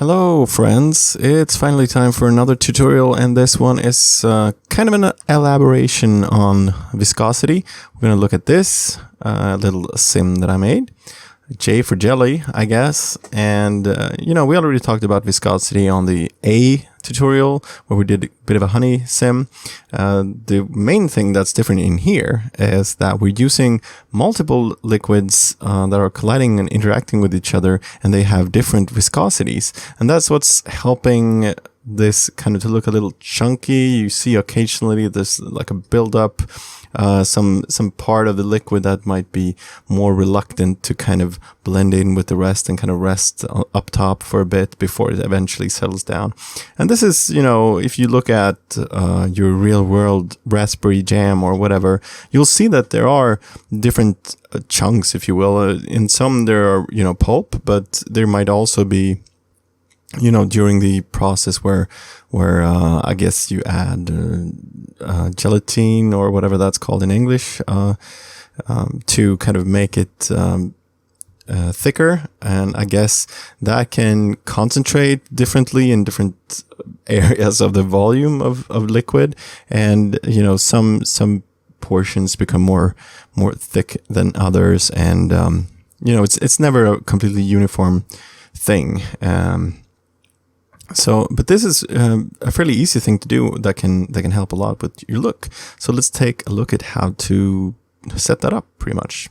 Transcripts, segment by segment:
Hello friends, it's finally time for another tutorial, and this one is kind of an elaboration on viscosity. We're going to look at this little sim that I made. J for jelly, I guess. And, we already talked about viscosity on the A tutorial where we did a bit of a honey sim. The main thing that's different in here is that we're using multiple liquids that are colliding and interacting with each other, and they have different viscosities. And that's what's helping this kind of to look a little chunky. You see occasionally there's like a buildup. Some part of the liquid that might be more reluctant to kind of blend in with the rest and kind of rest up top for a bit before it eventually settles down. And this is, if you look at your real world raspberry jam or whatever, you'll see that there are different chunks, if you will. In some there are, pulp, but there might also be during the process where I guess you add gelatin or whatever that's called in English to kind of make it thicker, and I guess that can concentrate differently in different areas of the volume of liquid, and some portions become more thick than others, and it's never a completely uniform thing. But this is a fairly easy thing to do that can help a lot with your look. So let's take a look at how to set that up pretty much.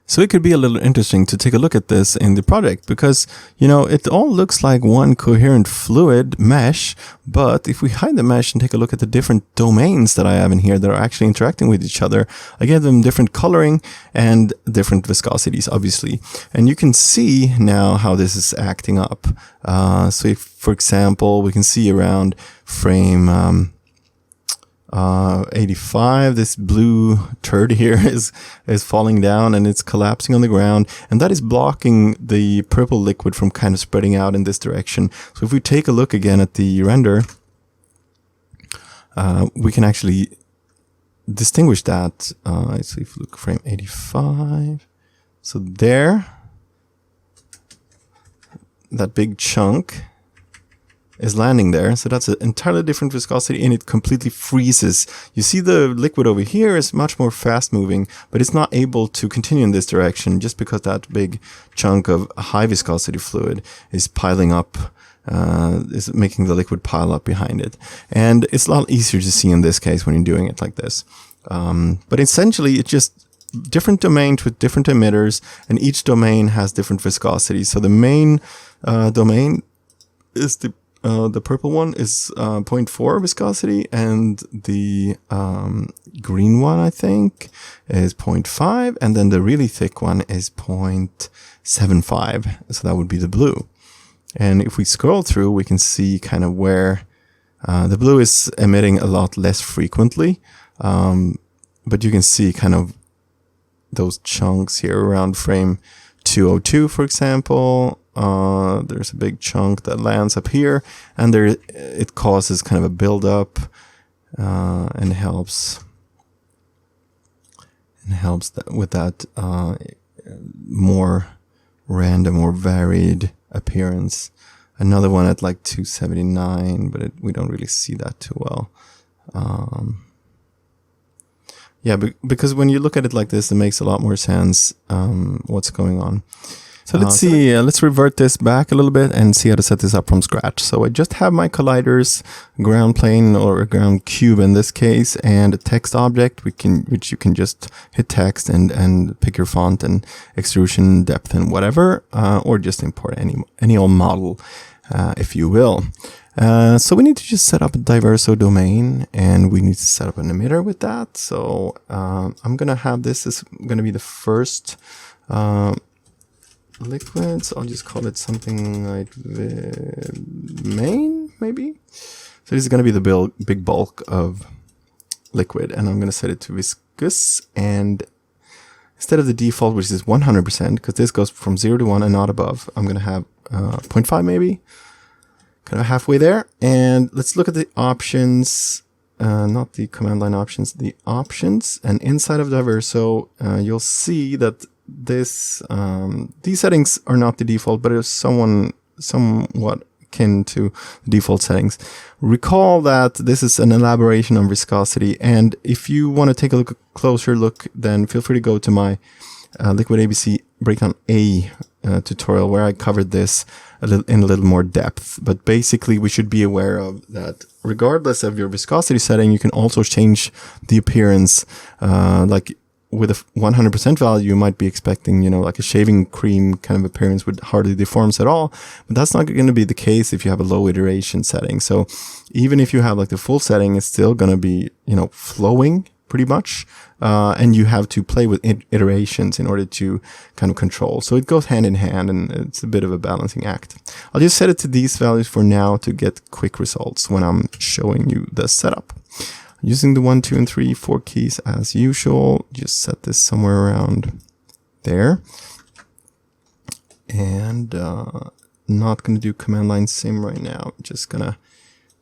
So it could be a little interesting to take a look at this in the project because, it all looks like one coherent fluid mesh, but if we hide the mesh and take a look at the different domains that I have in here that are actually interacting with each other, I give them different coloring and different viscosities, obviously. And you can see now how this is acting up. So if, for example, we can see around frame 85, this blue turd here is falling down and it's collapsing on the ground, and that is blocking the purple liquid from kind of spreading out in this direction. So if we take a look again at the render, we can actually distinguish that. So if we look frame 85, so there, that big chunk is landing there. So that's an entirely different viscosity, and it completely freezes. You see the liquid over here is much more fast moving, but it's not able to continue in this direction just because that big chunk of high viscosity fluid is piling up, is making the liquid pile up behind it. And it's a lot easier to see in this case when you're doing it like this. But essentially it's just different domains with different emitters, and each domain has different viscosities. So the main domain is the purple one is 0.4 viscosity, and the green one, I think, is 0.5, and then the really thick one is 0.75. So that would be the blue. And if we scroll through, we can see kind of where the blue is emitting a lot less frequently, but you can see kind of those chunks here around frame 202, for example. There's a big chunk that lands up here, and it causes kind of a buildup, and helps with that more random or varied appearance. Another one at like 279, but we don't really see that too well. Yeah, because when you look at it like this, it makes a lot more sense what's going on. So let's see, let's revert this back a little bit and see how to set this up from scratch. So I just have my colliders, ground plane or a ground cube in this case, and a text object which you can just hit text and pick your font and extrusion depth and whatever, or just import any old model, if you will. So we need to just set up a diverso domain, and we need to set up an emitter with that. So I'm going to have this is going to be the first liquid, so I'll just call it something like main, maybe. So this is going to be the big bulk of liquid, and I'm going to set it to viscous, and instead of the default, which is 100%, because this goes from 0 to 1 and not above, I'm going to have 0.5 maybe, kind of halfway there. And let's look at the options, not the command line options, the options, and inside of diverso, you'll see that this, these settings are not the default, but it's somewhat akin to the default settings. Recall that this is an elaboration on viscosity, and if you want to take a closer look, then feel free to go to my Liquid ABC Breakdown A tutorial, where I covered this in a little more depth. But basically, we should be aware of that regardless of your viscosity setting, you can also change the appearance. Like with a 100% value, you might be expecting, like a shaving cream kind of appearance with hardly deforms at all. But that's not going to be the case if you have a low iteration setting. So even if you have like the full setting, it's still going to be, flowing pretty much. And you have to play with iterations in order to kind of control. So it goes hand in hand, and it's a bit of a balancing act. I'll just set it to these values for now to get quick results when I'm showing you the setup. Using the 1, 2, and 3, 4 keys as usual. Just set this somewhere around there. And not going to do command line sim right now. Just going to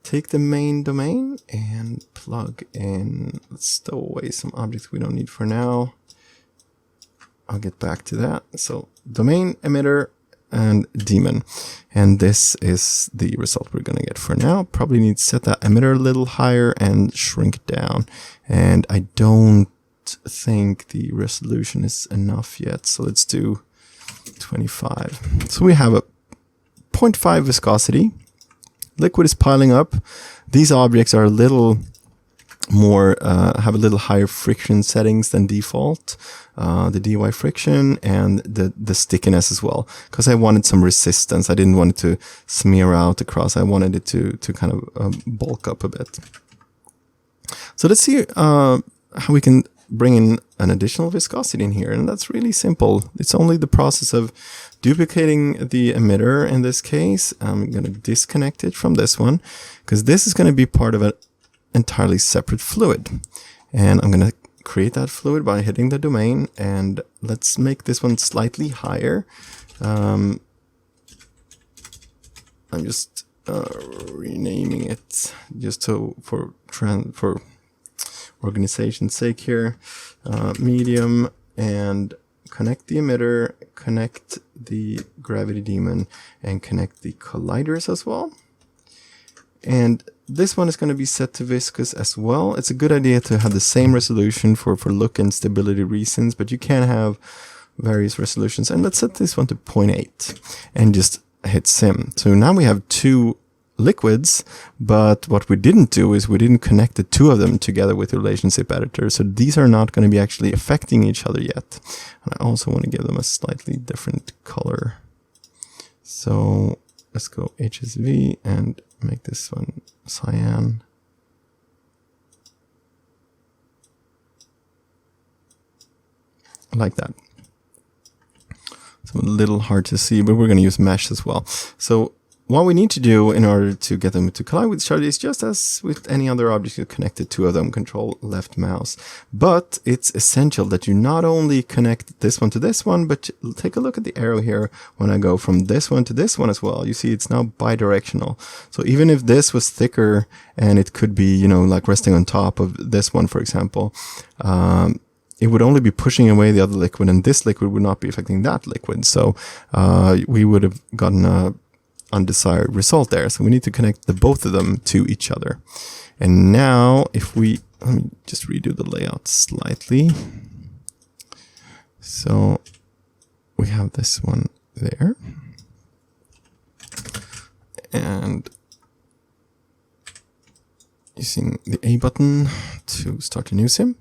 take the main domain and plug in. Let's stow away some objects we don't need for now. I'll get back to that. So domain, emitter, and daemon. And this is the result we're going to get for now. Probably need to set that emitter a little higher and shrink it down. And I don't think the resolution is enough yet. So let's do 25. So we have a 0.5 viscosity. Liquid is piling up. These objects are a little more, have a little higher friction settings than default. The dy friction and the stickiness as well. Because I wanted some resistance. I didn't want it to smear out across. I wanted it to kind of bulk up a bit. So let's see how we can bring in an additional viscosity in here. And that's really simple. It's only the process of duplicating the emitter in this case. I'm going to disconnect it from this one because this is going to be part of an entirely separate fluid. And I'm going to create that fluid by hitting the domain, and let's make this one slightly higher. I'm just renaming it just for organization's sake here. Medium, and connect the emitter, connect the gravity daemon, and connect the colliders as well. And this one is going to be set to viscous as well. It's a good idea to have the same resolution for look and stability reasons, but you can have various resolutions. And let's set this one to 0.8 and just hit sim. So now we have two liquids, but what we didn't do is we didn't connect the two of them together with the relationship editor. So these are not going to be actually affecting each other yet. And I also want to give them a slightly different color. So let's go HSV and make this one cyan. Like that. It's a little hard to see, but we're going to use mesh as well. So what we need to do in order to get them to collide with each other is just as with any other object, you connect the two of them, control left mouse. But it's essential that you not only connect this one to this one, but take a look at the arrow here when I go from this one to this one as well. You see it's now bidirectional. So even if this was thicker and it could be, like resting on top of this one, for example, it would only be pushing away the other liquid, and this liquid would not be affecting that liquid. So we would have gotten a undesired result there. So we need to connect the both of them to each other. And now if let me just redo the layout slightly. So we have this one there. And using the A button to start a new sim.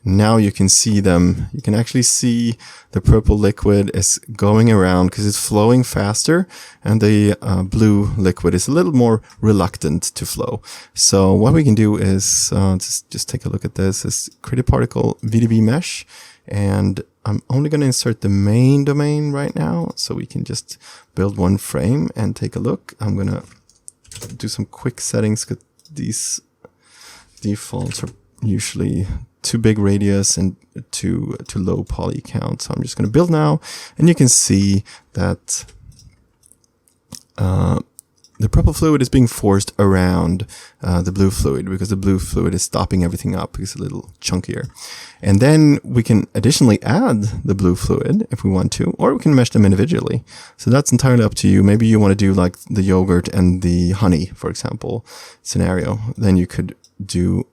Now you can see them. You can actually see the purple liquid is going around because it's flowing faster, and the blue liquid is a little more reluctant to flow. So what we can do is just take a look at this. Is create a particle VDB mesh, and I'm only going to insert the main domain right now, so we can just build one frame and take a look. I'm going to do some quick settings because these defaults are usually too big radius and too low poly count. So I'm just going to build now, and you can see that the purple fluid is being forced around the blue fluid because the blue fluid is stopping everything up. It's a little chunkier. And then we can additionally add the blue fluid if we want to, or we can mesh them individually. So that's entirely up to you. Maybe you want to do like the yogurt and the honey, for example, scenario. Then you could do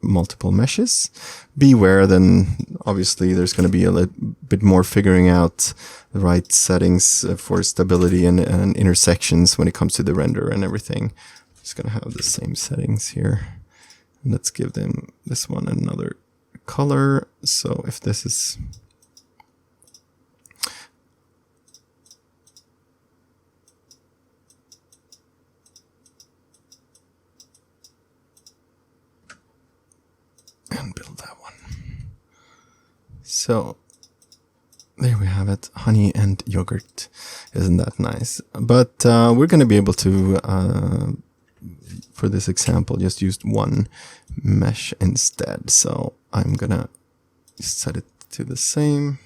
multiple meshes. Beware, then obviously there's going to be a little bit more figuring out the right settings for stability and intersections when it comes to the render and everything. Just going to have the same settings here. And let's give them this one another color. So if this is and build that one. So there we have it, honey and yogurt. Isn't that nice? But we're going to be able to, for this example, just use one mesh instead. So I'm going to set it to the same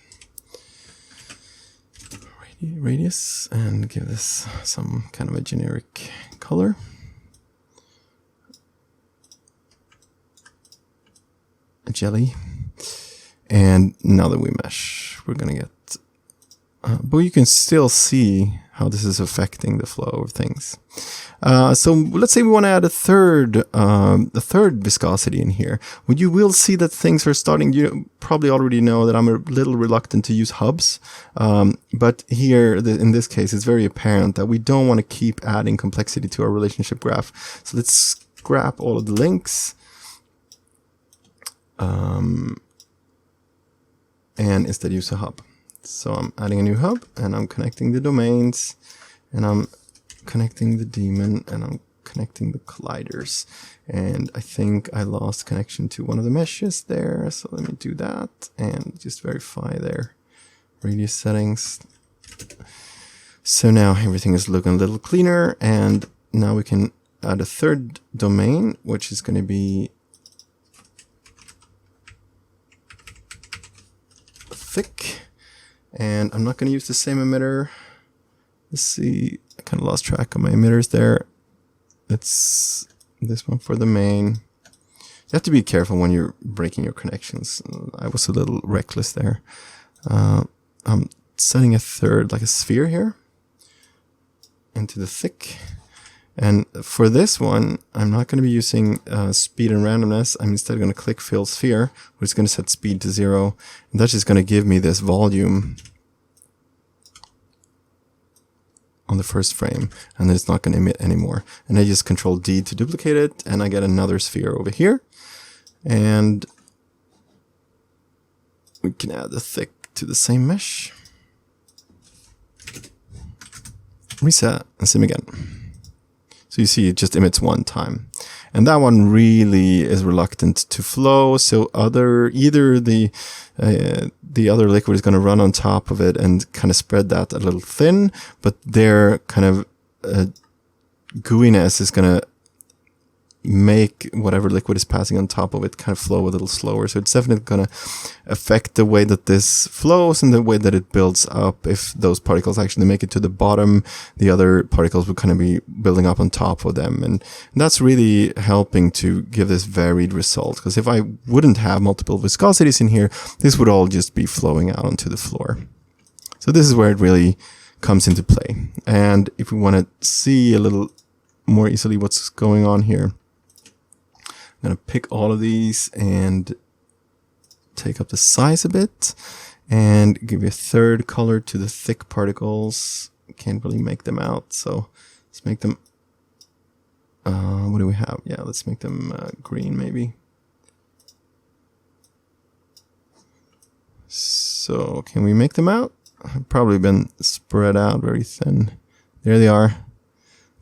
radius and give this some kind of a generic color. Jelly. And now that we mesh, we're gonna get but you can still see how this is affecting the flow of things. So let's say we want to add a third viscosity in here. What you will see that things are starting, you probably already know that I'm a little reluctant to use hubs, but here in this case it's very apparent that we don't want to keep adding complexity to our relationship graph. So let's scrap all of the links. And instead use a hub. So I'm adding a new hub and I'm connecting the domains and I'm connecting the daemon and I'm connecting the colliders. And I think I lost connection to one of the meshes there. So let me do that and just verify their radius settings. So now everything is looking a little cleaner, and now we can add a third domain, which is going to be thick, and I'm not going to use the same emitter. Let's see, I kind of lost track of my emitters there. It's this one for the main. You have to be careful when you're breaking your connections. I was a little reckless there. I'm setting a third, like a sphere here, into the thick. And for this one, I'm not going to be using speed and randomness. I'm instead going to click fill sphere, which is going to set speed to 0. And that's just going to give me this volume on the first frame, and then it's not going to emit anymore. And I just control D to duplicate it, and I get another sphere over here. And we can add the thick to the same mesh. Reset and sim again. So you see it just emits one time. And that one really is reluctant to flow. So either the other liquid is going to run on top of it and kind of spread that a little thin, but their kind of gooiness is going to make whatever liquid is passing on top of it kind of flow a little slower. So it's definitely going to affect the way that this flows and the way that it builds up. If those particles actually make it to the bottom, the other particles would kind of be building up on top of them. And that's really helping to give this varied result. Because if I wouldn't have multiple viscosities in here, this would all just be flowing out onto the floor. So this is where it really comes into play. And if we want to see a little more easily what's going on here, I'm going to pick all of these and take up the size a bit and give a third color to the thick particles. Can't really make them out, so let's make them, what do we have? Yeah, let's make them green maybe. So can we make them out? I've probably been spread out very thin. There they are.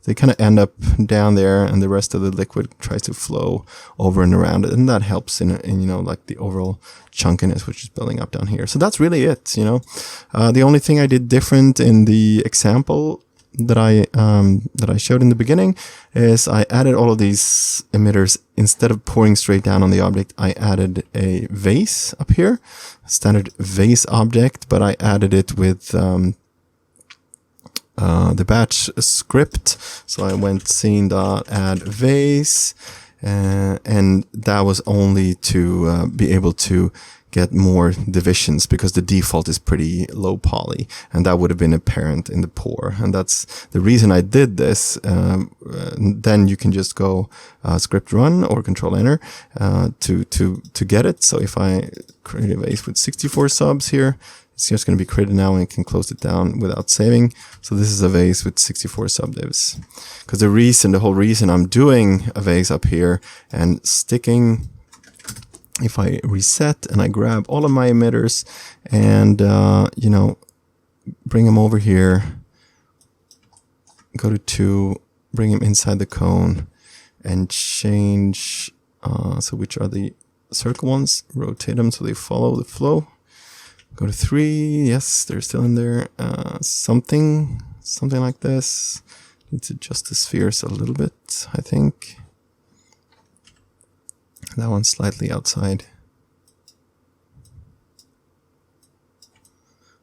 They kind of end up down there, and the rest of the liquid tries to flow over and around it, and that helps in you know, like the overall chunkiness which is building up down here. So that's really it, you know. The only thing I did different in the example that I showed in the beginning is I added all of these emitters. Instead of pouring straight down on the object, I added a vase up here, a standard vase object, but I added it with the batch script. So I went scene.add vase, and that was only to be able to get more divisions, because the default is pretty low poly, and that would have been apparent in the pour. And that's the reason I did this. Then you can just go script run or control enter to get it. So if I create a vase with 64 subs here, it's just going to be created now, and I can close it down without saving. So this is a vase with 64 subdivs. Because the whole reason I'm doing a vase up here and sticking, if I reset and I grab all of my emitters and, you know, bring them over here, go to 2, bring them inside the cone and change, so which are the circle ones, rotate them so they follow the flow. Go to 3, yes, they're still in there. Something like this. Need to adjust the spheres a little bit, I think. That one's slightly outside.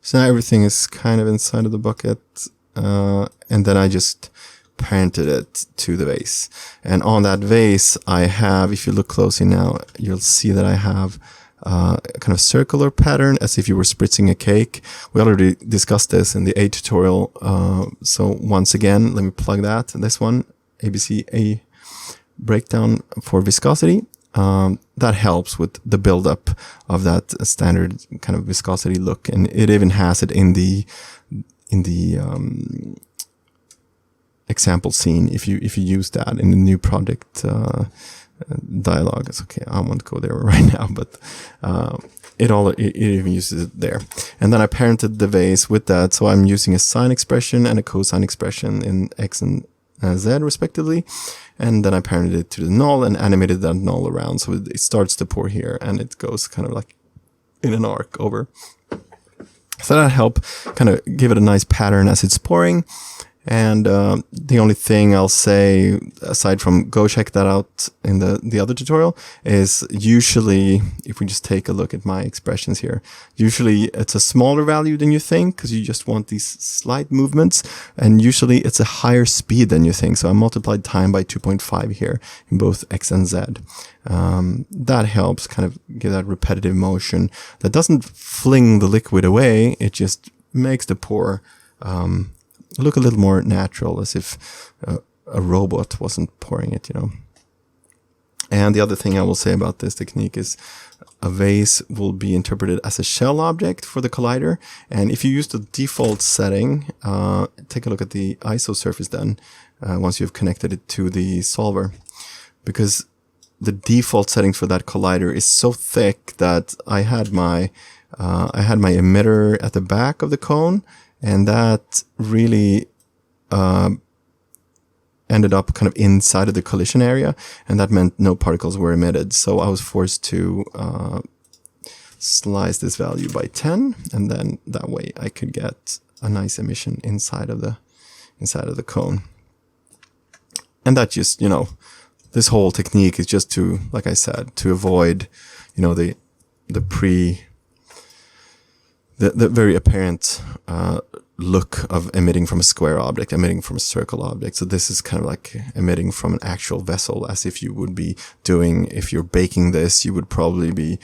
So now everything is kind of inside of the bucket. And then I just parented it to the vase. And on that vase, I have, if you look closely now, you'll see that I have a kind of circular pattern, as if you were spritzing a cake. We already discussed this in the A tutorial. So once again, let me plug that. This one, ABC A breakdown for viscosity. That helps with the buildup of that standard kind of viscosity look, and it even has it in the example scene. If you use that in the new project dialog, it's okay. I won't go there right now, but it even uses it there. And then I parented the vase with that, so I'm using a sine expression and a cosine expression in X and Z respectively, and then I parented it to the null and animated that null around, so it starts to pour here and it goes kind of like in an arc over. So that helped kind of give it a nice pattern as it's pouring. And the only thing I'll say, aside from go check that out in the other tutorial, is usually, if we just take a look at my expressions here, usually it's a smaller value than you think, because you just want these slight movements, and usually it's a higher speed than you think. So I multiplied time by 2.5 here in both X and Z. That helps kind of give that repetitive motion that doesn't fling the liquid away, it just makes the pour look a little more natural, as if a robot wasn't pouring it, you know. And the other thing I will say about this technique is a vase will be interpreted as a shell object for the collider. And if you use the default setting, take a look at the ISO surface then, once you've connected it to the solver, because the default settings for that collider is so thick that I had my emitter at the back of the cone, and that really ended up kind of inside of the collision area, and that meant no particles were emitted. So I was forced to slice this value by 10, and then that way I could get a nice emission inside of the cone. And that just, you know, this whole technique is just to, like I said, to avoid, you know, the very apparent look of emitting from a square object, emitting from a circle object. So this is kind of like emitting from an actual vessel, as if you would be doing, if you're baking this, you would probably be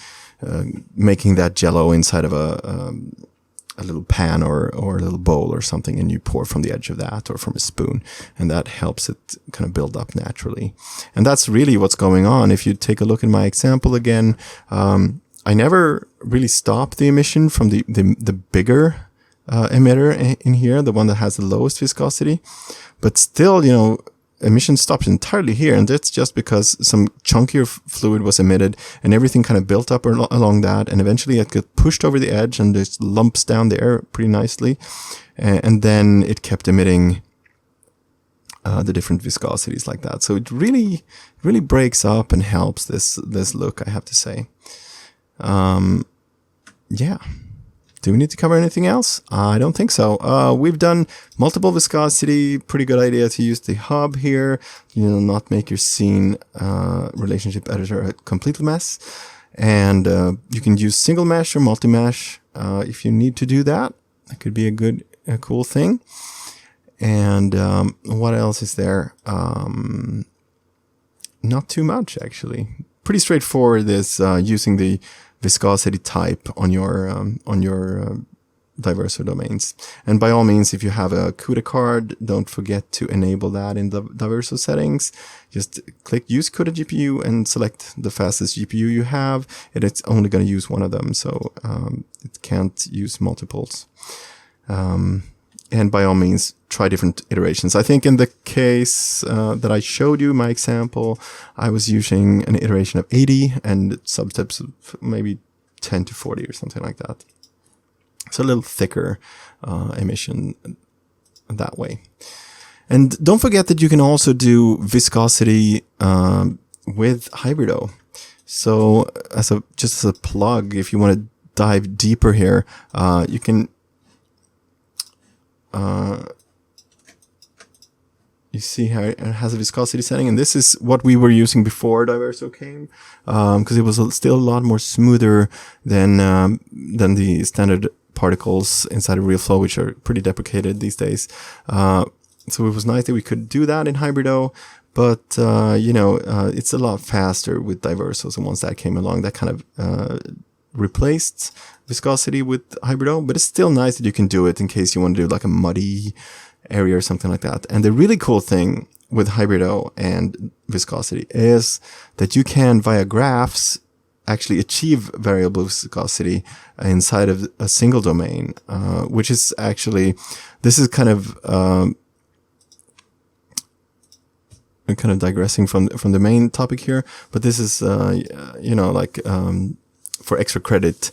making that jello inside of a little pan or a little bowl or something, and you pour from the edge of that or from a spoon, and that helps it kind of build up naturally. And that's really what's going on. If you take a look at my example again, I never really stopped the emission from the bigger emitter in here, the one that has the lowest viscosity, but still, you know, emission stops entirely here, and that's just because some chunkier fluid was emitted and everything kind of built up along that, and eventually it got pushed over the edge and just lumps down there pretty nicely, and then it kept emitting the different viscosities like that. So it really breaks up and helps this look, I have to say. Yeah. Do we need to cover anything else? I don't think so. We've done multiple viscosity. Pretty good idea to use the hub here. You know, not make your scene relationship editor a complete mess. And you can use single mesh or multi-mesh if you need to do that. That could be a cool thing. And what else is there? Not too much, actually. Pretty straightforward is using the viscosity type on your Diverso domains. And by all means, if you have a CUDA card, don't forget to enable that in the Diverso settings. Just click Use CUDA GPU and select the fastest GPU you have. And it's only going to use one of them, so it can't use multiples. And by all means, try different iterations. I think in the case that I showed you, my example, I was using an iteration of 80 and substeps of maybe 10 to 40 or something like that. So a little thicker emission that way. And don't forget that you can also do viscosity with Hybrido. So just as a plug, if you want to dive deeper here, you can you see how it has a viscosity setting, and this is what we were using before Diverso came, because it was still a lot more smoother than the standard particles inside of Realflow, which are pretty deprecated these days. So it was nice that we could do that in Hybrido, but it's a lot faster with Diverso. So once that came along, that kind of replaced viscosity with Hybrido, but it's still nice that you can do it in case you want to do like a muddy area or something like that. And the really cool thing with Hybrido and viscosity is that you can, via graphs, actually achieve variable viscosity inside of a single domain, which is actually, this is kind of digressing from the main topic here, but this is, for extra credit,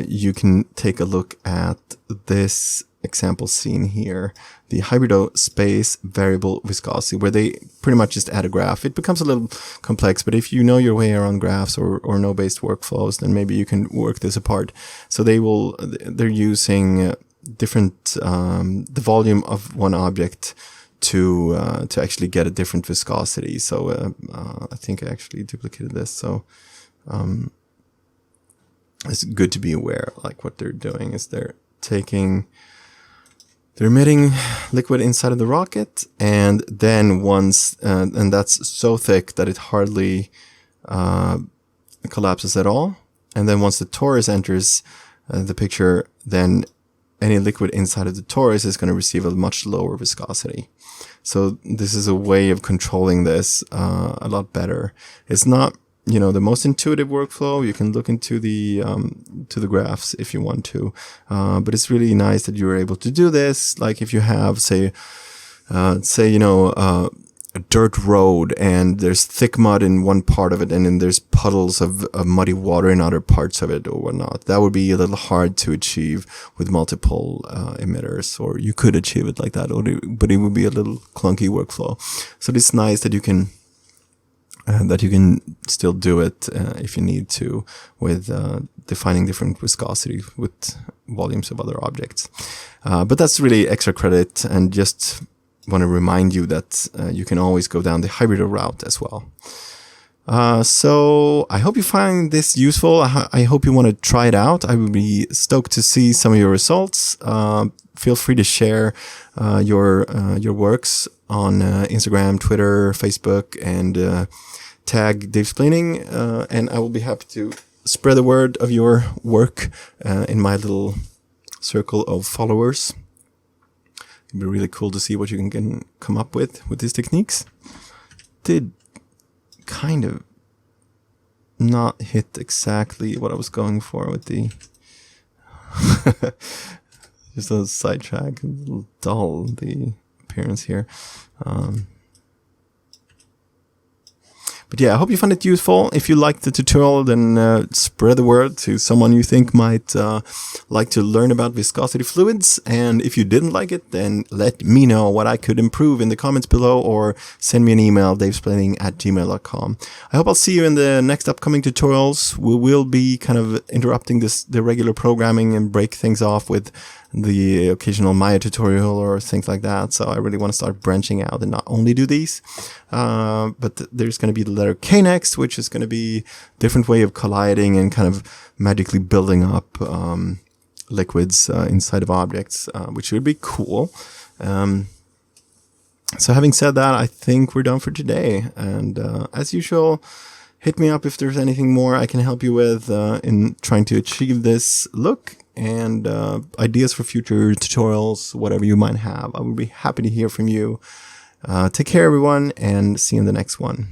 you can take a look at this example scene here, the Hybrido space variable viscosity, where they pretty much just add a graph. It becomes a little complex, but if you know your way around graphs or no-based workflows, then maybe you can work this apart. So they're using different, the volume of one object to actually get a different viscosity. So I think I actually duplicated this. So it's good to be aware. Like what they're doing is they're emitting liquid inside of the rocket, and then once, and that's so thick that it hardly collapses at all. And then once the torus enters the picture, then any liquid inside of the torus is going to receive a much lower viscosity. So this is a way of controlling this a lot better. It's not, the most intuitive workflow. You can look into the graphs if you want to, but it's really nice that you're able to do this. Like if you have, say, a dirt road and there's thick mud in one part of it, and then there's puddles of muddy water in other parts of it or whatnot. That would be a little hard to achieve with multiple emitters, or you could achieve it like that, but it would be a little clunky workflow. So it's nice that you can still do it if you need to, with defining different viscosity with volumes of other objects. But that's really extra credit, and just want to remind you that you can always go down the Hybrido route as well. So I hope you find this useful. I hope you want to try it out. I would be stoked to see some of your results. Feel free to share your works on Instagram, Twitter, Facebook, and tag Davesplaining, and I will be happy to spread the word of your work in my little circle of followers. It'd be really cool to see what you can come up with these techniques. Did kind of not hit exactly what I was going for with the just a sidetrack, a little dull, the appearance here. But yeah, I hope you found it useful. If you liked the tutorial, then spread the word to someone you think might like to learn about viscosity fluids. And if you didn't like it, then let me know what I could improve in the comments below, or send me an email, davesplaining@gmail.com. I hope I'll see you in the next upcoming tutorials. We will be kind of interrupting the regular programming and break things off with the occasional Maya tutorial or things like that. So I really want to start branching out and not only do these. But there's going to be the letter K next, which is going to be a different way of colliding and kind of magically building up liquids inside of objects, which would be cool. So having said that, I think we're done for today. And as usual, hit me up if there's anything more I can help you with in trying to achieve this look, and ideas for future tutorials, whatever you might have. I would be happy to hear from you. Take care, everyone, and see you in the next one.